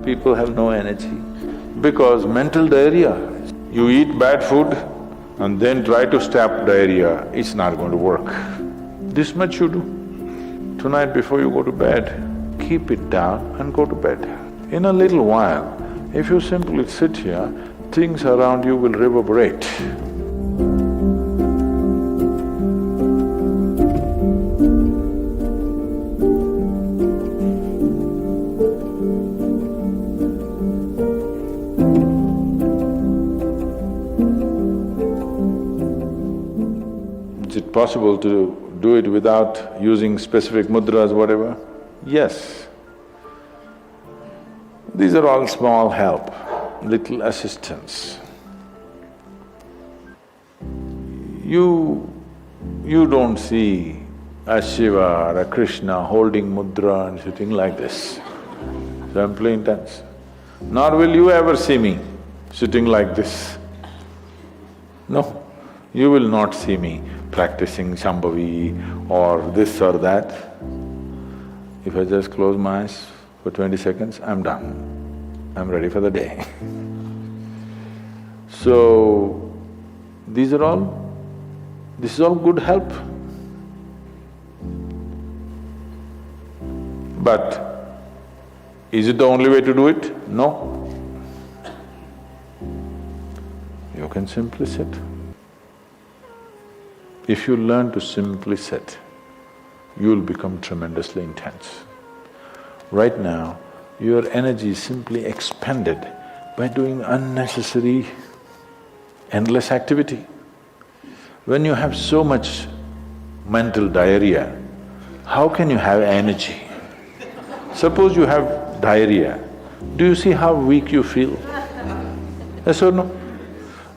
people have no energy? Because mental diarrhea. You eat bad food and then try to stop diarrhea, it's not going to work. This much you do. Tonight before you go to bed, keep it down and go to bed. In a little while, if you simply sit here, things around you will reverberate. Is it possible to do it without using specific mudras, whatever? Yes. These are all small help, little assistance. You don't see a Shiva or a Krishna holding mudra and sitting like this, simply intense. Nor will you ever see me sitting like this. No, you will not see me practicing Shambhavi or this or that. If I just close my eyes for 20 seconds, I'm done. I'm ready for the day. So, this is all good help. But is it the only way to do it? No. You can simply sit. If you learn to simply sit, you'll become tremendously intense. Right now, your energy is simply expended by doing unnecessary, endless activity. When you have so much mental diarrhea, how can you have energy? Suppose you have diarrhea, do you see how weak you feel? Yes or no?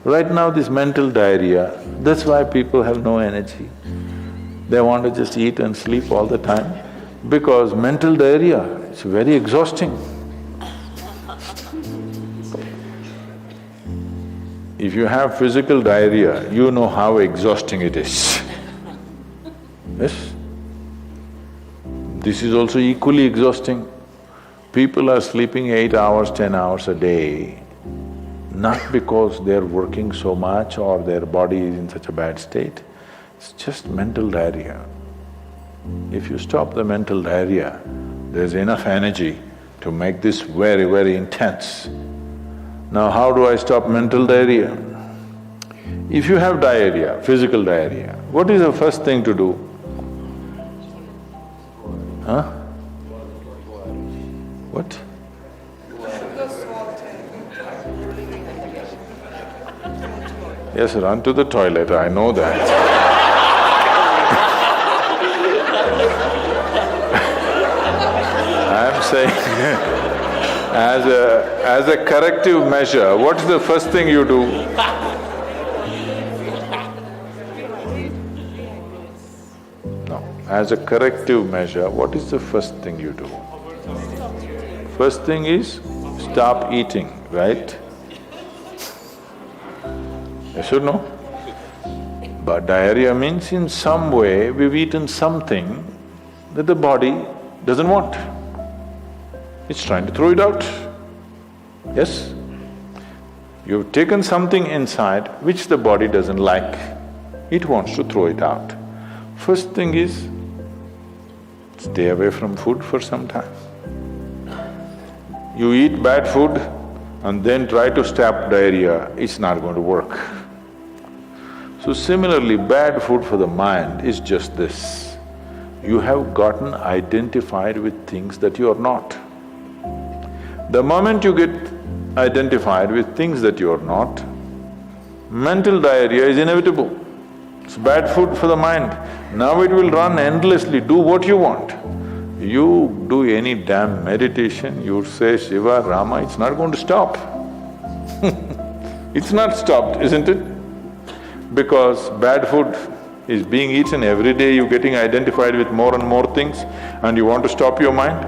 Right now this mental diarrhea, that's why people have no energy. They want to just eat and sleep all the time because mental diarrhea, it's very exhausting. If you have physical diarrhea, you know how exhausting it is. Yes? This is also equally exhausting. People are sleeping 8 hours, 10 hours a day, not because they're working so much or their body is in such a bad state, it's just mental diarrhea. If you stop the mental diarrhea, there's enough energy to make this very, very intense. Now how do I stop mental diarrhea? If you have diarrhea, physical diarrhea, what is the first thing to do? Huh? What? Yes, run to the toilet, I know that. I'm saying as a corrective measure, what's the first thing you do? No, as a corrective measure, what is the first thing you do? First thing is stop eating, right? Yes or no? But diarrhea means in some way we've eaten something that the body doesn't want. It's trying to throw it out. Yes? You've taken something inside which the body doesn't like. It wants to throw it out. First thing is, stay away from food for some time. You eat bad food and then try to stop diarrhea, it's not going to work. So similarly, bad food for the mind is just this. You have gotten identified with things that you are not. The moment you get identified with things that you are not, mental diarrhea is inevitable. It's bad food for the mind. Now it will run endlessly, do what you want. You do any damn meditation, you say Shiva, Rama, it's not going to stop. It's not stopped, isn't it? Because bad food is being eaten every day, you're getting identified with more and more things and you want to stop your mind,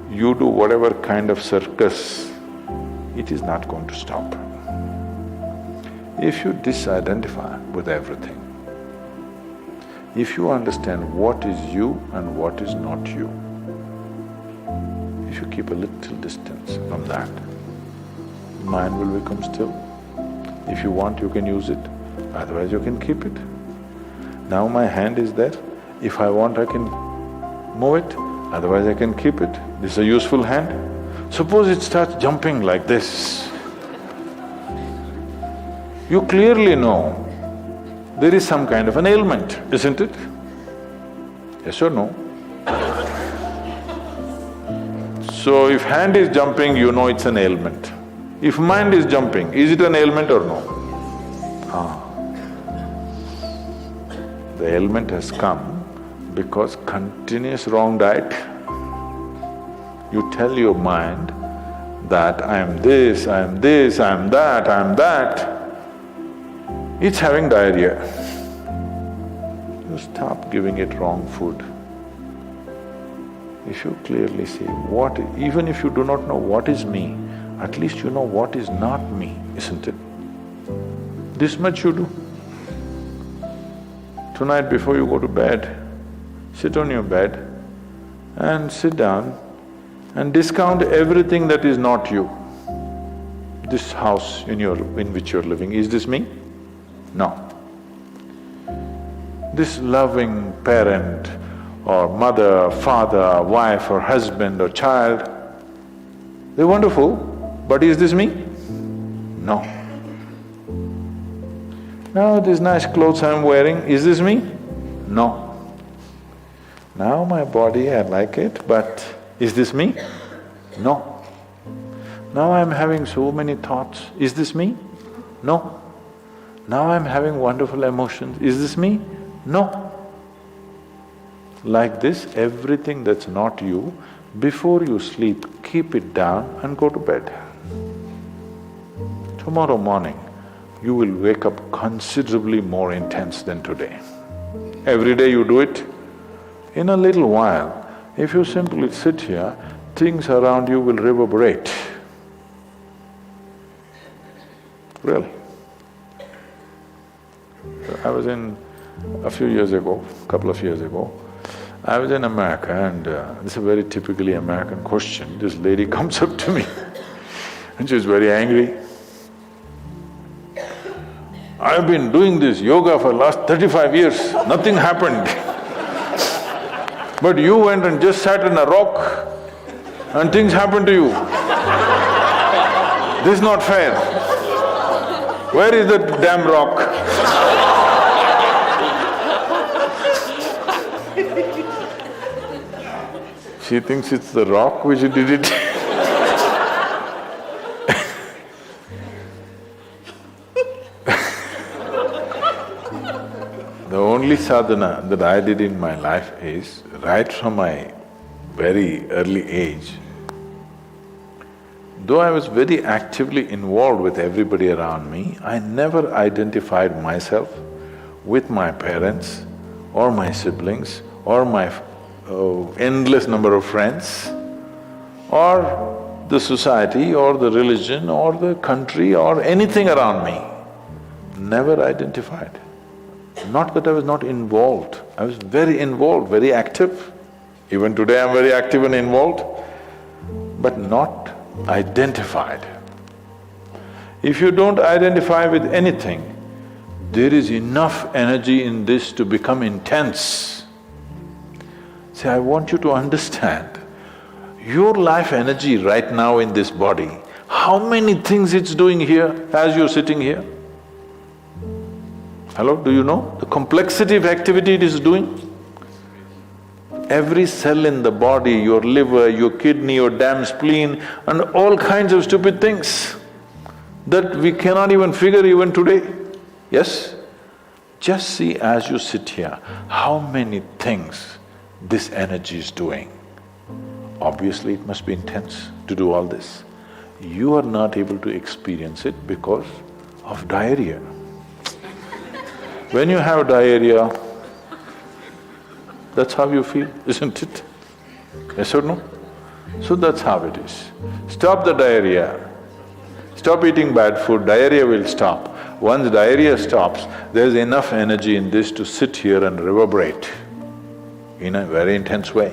you do whatever kind of circus, it is not going to stop. If you disidentify with everything, if you understand what is you and what is not you, If you keep a little distance from that, mind will become still. If you want, you can use it, otherwise you can keep it. Now my hand is there, if I want I can move it, otherwise I can keep it. This is a useful hand. Suppose it starts jumping like this. You clearly know there is some kind of an ailment, isn't it? Yes or no? So if hand is jumping, you know it's an ailment. If mind is jumping, is it an ailment or no? The ailment has come because continuous wrong diet. You tell your mind that I am this, I am this, I am that, I am that. It's having diarrhea. You stop giving it wrong food. If you clearly see what… even if you do not know what is me, at least you know what is not me, isn't it? This much you do. Tonight before you go to bed, sit on your bed and sit down and discount everything that is not you. This house in which you're living, is this me? No. This loving parent or mother, father, wife or husband or child, they're wonderful, but is this me? No. Now these nice clothes I'm wearing, is this me? No. Now my body, I like it, but is this me? No. Now I'm having so many thoughts, is this me? No. Now I'm having wonderful emotions, is this me? No. Like this, everything that's not you, before you sleep, keep it down and go to bed. Tomorrow morning, you will wake up considerably more intense than today. Every day you do it. In a little while, if you simply sit here, things around you will reverberate. Really. I was a few years ago, couple of years ago, I was in America and this is a very typically American question. This lady comes up to me and she's very angry. I've been doing this yoga for last 35 years, nothing happened. But you went and just sat on a rock and things happened to you. This is not fair. Where is that damn rock? She thinks it's the rock which did it. The only sadhana that I did in my life is, right from my very early age, though I was very actively involved with everybody around me, I never identified myself with my parents or my siblings or my endless number of friends or the society or the religion or the country or anything around me. Never identified. Not that I was not involved, I was very involved, very active. Even today I'm very active and involved, but not identified. If you don't identify with anything, there is enough energy in this to become intense. See, I want you to understand, your life energy right now in this body, how many things it's doing here as you're sitting here? Hello, do you know the complexity of activity it is doing? Every cell in the body, your liver, your kidney, your damn spleen and all kinds of stupid things that we cannot even figure even today. Yes? Just see as you sit here, how many things this energy is doing. Obviously it must be intense to do all this. You are not able to experience it because of diarrhea. When you have diarrhea, that's how you feel, isn't it? Yes or no? So that's how it is. Stop the diarrhea. Stop eating bad food, diarrhea will stop. Once diarrhea stops, there's enough energy in this to sit here and reverberate in a very intense way.